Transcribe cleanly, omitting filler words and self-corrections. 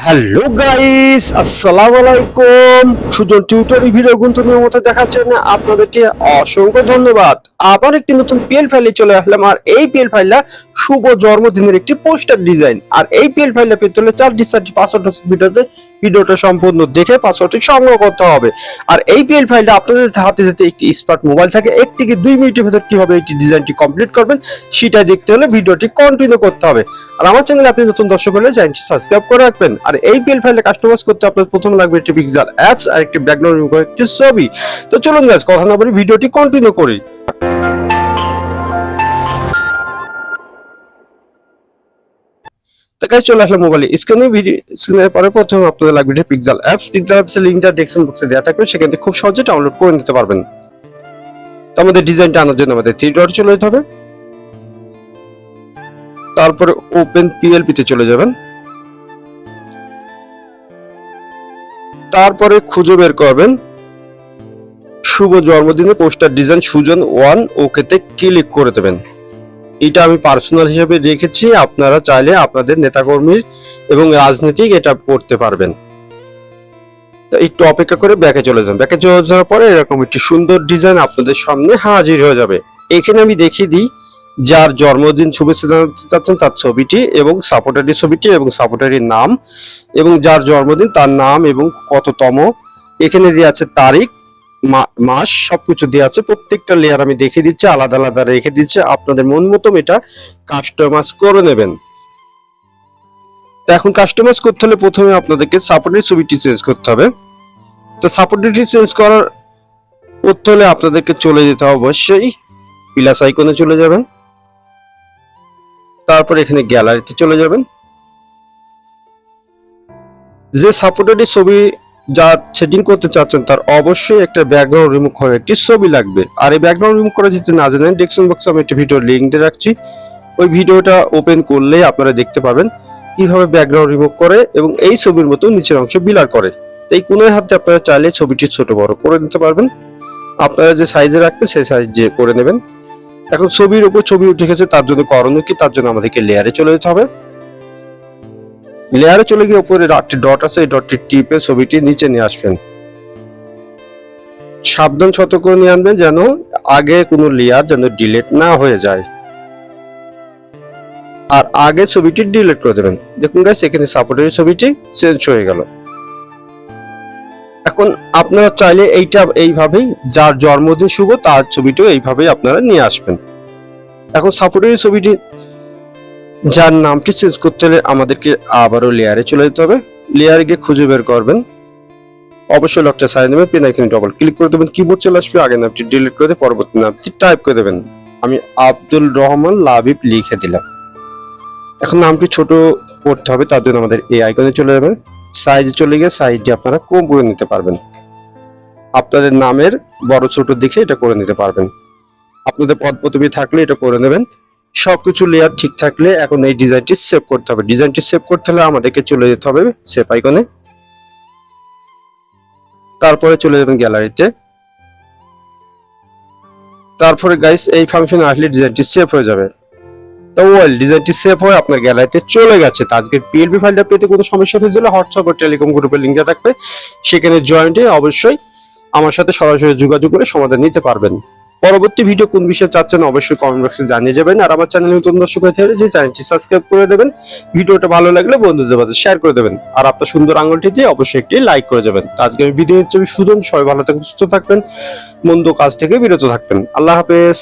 Hello guys, আসসালামু আলাইকুম। Sujan tutorial video গুনতনের মতো দেখাচ্ছেন, আপনাদেরকে অসংখ্য ধন্যবাদ। আবার একটি নতুন পিএল ফাইলে চলে আসলাম। আর এই পিএল ফাইলটা শুভ জন্মদিনের একটি পোস্টার ডিজাইন। আর এই পিএল ফাইলটা পেতে হলে 4 পাসওয়ার্ড ভিডিওটা সম্পূর্ণ দেখে পাসওয়ার্ডটি সংগ্রহ করতে হবে। আর এই পিএল ফাইলটা আপনাদের হাতে যাতে একটি স্মার্ট মোবাইল থাকে, 1 থেকে 2 মিনিটের ভেতর কিভাবে এই ডিজাইনটি কমপ্লিট করবেন সেটা দেখতে হলে ভিডিওটি কন্টিনিউ করতে হবে। আর আমার চ্যানেলে আপনি নতুন দর্শক হলে চ্যানেলটি সাবস্ক্রাইব করে রাখবেন। আর এই পিএল ফাইলে কাস্টমাইজ করতে আপনার প্রথমে লাগবে একটি পিক্সেল অ্যাপস আর একটি ব্যাকগ্রাউন্ড রিমুভ করার একটি ছবি। তো চলুন গাইস, কথা না বলে ভিডিওটি কন্টিনিউ করি। তো গাইস, চলে আসলাম মোবাইলে স্ক্রিনে পরে প্রথমে আপনাদের লাগবে একটি পিক্সেল অ্যাপস। পিক্সেল অ্যাপসের লিংকটা ডেসক্রিপশন বক্সে দেওয়া থাকবে, সেখান থেকে খুব সহজে ডাউনলোড করে নিতে পারবেন। তো আমাদের ডিজাইনটা আনার জন্য আমাদের 3 ডট চলে যেতে হবে। তারপরে ওপেন পিএলপি তে চলে যাবেন। তারপরে খুঁজে বের করবেন শুভ জন্মদিনের পোস্টার ডিজাইন সুজন 1, ওকে তে ক্লিক করে দেবেন। এটা আমি পার্সোনাল হিসেবে রেখেছি, আপনারা চাইলে আপনাদের নেতাকর্মীর এবং রাজনীতিক এটা করতে পারবেন। তো একটু অপেক্ষা করে ব্যাকে চলে যান। ব্যাকে চলে যাওয়ার পরে এরকম একটি সুন্দর ডিজাইন আপনাদের সামনে হাজির হয়ে যাবে। এখানে আমি দেখিয়ে দিই যার জন্মদিন শুভেচ্ছা জানাতে চাচ্ছেন তার ছবিটি এবং সাপোর্টারের ছবিটি এবং সাপোর্টারের নাম এবং যার জন্মদিন তার নাম এবং কততম, এখানে দেওয়া আছে তারিখ, মাস, সবকিছু দেওয়া আছে। প্রত্যেকটা লেয়ার আমি দেখিয়ে দিচ্ছি, আলাদা আলাদা রেখে দিচ্ছি, আপনাদের মন মতো এটা কাস্টমাইজ করে নেবেন। তো এখন কাস্টমাইজ করতে হলে প্রথমে আপনাদেরকে সাপোর্টের ছবিটি চেঞ্জ করতে হবে। তো সাপোর্টটি চেঞ্জ করতে হলে আপনাদেরকে চলে যেতে হবে অবশ্যই প্লাস আইকনে চলে যাবেন। তারপর এখানে গ্যালারিতে চলে যাবেন। যে সাপোর্টের ছবি যা সেটিং করতে চাচ্ছেন তার অবশ্যই একটা ব্যাকগ্রাউন্ড রিমুভ করার একটি ছবি লাগবে। আর এই ব্যাকগ্রাউন্ড রিমুভ করা যদি না জানেন, ডেসক্রিপশন বক্সে আমি একটা ভিডিওর লিংক দিয়ে রাখছি। ওই ভিডিওটা ওপেন করলে আপনারা দেখতে পাবেন কিভাবে ব্যাকগ্রাউন্ড রিমুভ করে এবং এই ছবির মতো নিচের অংশ বিলার করে। এই কোণের হাতে আপনারা চাইলে ছবিটি ছোট বড় করে নিতে পারবেন। আপনারা যে সাইজে রাখবেন সেই সাইজে করে নেবেন। এখন ছবির উপর ছবি উঠে গেছে, তার জন্য করণীয় কি? তার জন্য আমাদেরকে লেয়ারে চলে যেতে হবে। লেয়ারে চলে গিয়ে উপরে একটি ডট আছে, এই ডটটি টিপে ছবিটি নিচে নিয়ে আসবেন। সাবধান সতর্ক নিয়ে আনবেন যেন আগে কোনো লেয়ার যেন ডিলিট না হয়ে যায়। আর আগে ছবিটি ডিলিট করে দেবেন। দেখুন গাইস, এখানে সাপোর্টের ছবিটি চেঞ্জ হয়ে গেল। এখন আপনারা চাইলে এইটা এইভাবেই যার জন্মদিন শুভ তার ছবিটিও এইভাবেই আপনারা নিয়ে আসবেন। এখন সাপোর্টের ছবিটি যার নামটি চেঞ্জ করতে হলে আমাদেরকে আবারও লেয়ারে চলে যেতে হবে। লেয়ারে গিয়ে খুঁজে বের করবেন, অবশ্যই লকটা সাইড নেবেন, পেন আইকনে ডবল ক্লিক করে দেবেন, কিবোর্ড চলে আসবে। আগের নামটি ডিলিট করে দিয়ে পরবর্তী নামটি টাইপ করে দেবেন। আমি আব্দুল রহমান লাবিব লিখে দিলাম। এখন নামটি ছোট করতে হবে, তার জন্য আমাদের এই আইকনে চলে যাবেন। সাইজে চলে গিয়ে সাইজটি আপনারা কম করে নিতে পারবেন। আপনাদের নামের বড় ছোট দেখে এটা করে নিতে পারবেন। আপনাদের পদ পদবি থাকলে এটা করে নেবেন। সবকিছু লেয়ার ঠিক থাকলে এখন এই ডিজাইনটি সেভ করতে হবে। ডিজাইনটি সেভ করতে হলে আমাদেরকে চলে যেতে হবে সেভ আইকনে। তারপরে চলে যাবেন গ্যালারিতে। তারপরে গাইস এই ফাংশনে আসলে ডিজাইনটি সেভ হয়ে যাবে। তো ওয়েল, ডিজাইনটি সেভ হয়ে আপনার গ্যালারিতে চলে গেছে। তো আজকের পিএলপি ফাইলটা পেতে কোনো সমস্যা হয়ে গেলে হোয়াটসঅ্যাপ বা টেলিকম গ্রুপের লিংক দেওয়া থাকবে, সেখানে জয়েন্টে অবশ্যই আমার সাথে সরাসরি যোগাযোগ করে সমাধান নিতে পারবেন। পরবর্তী ভিডিও কোন বিষয়ে চাচ্ছেন অবশ্যই কমেন্ট বক্সে জানিয়ে যাবেন। আর আমার চ্যানেলে নতুন দর্শক হয়ে থাকলে যে চ্যানেলটি সাবস্ক্রাইব করে দেবেন, ভিডিওটা ভালো লাগলে বন্ধুদের মাঝে শেয়ার করে দেবেন। আর আপনার সুন্দর আঙুলটি দিয়ে অবশ্যই একটি লাইক করে যাবেন। আজকে আমি ভিডিও নিচ্ছি সুজন, সবাই ভালো থাকবেন, সুস্থ থাকবেন, মন্দ কাজ থেকে বিরত থাকবেন। আল্লাহ হাফেজ।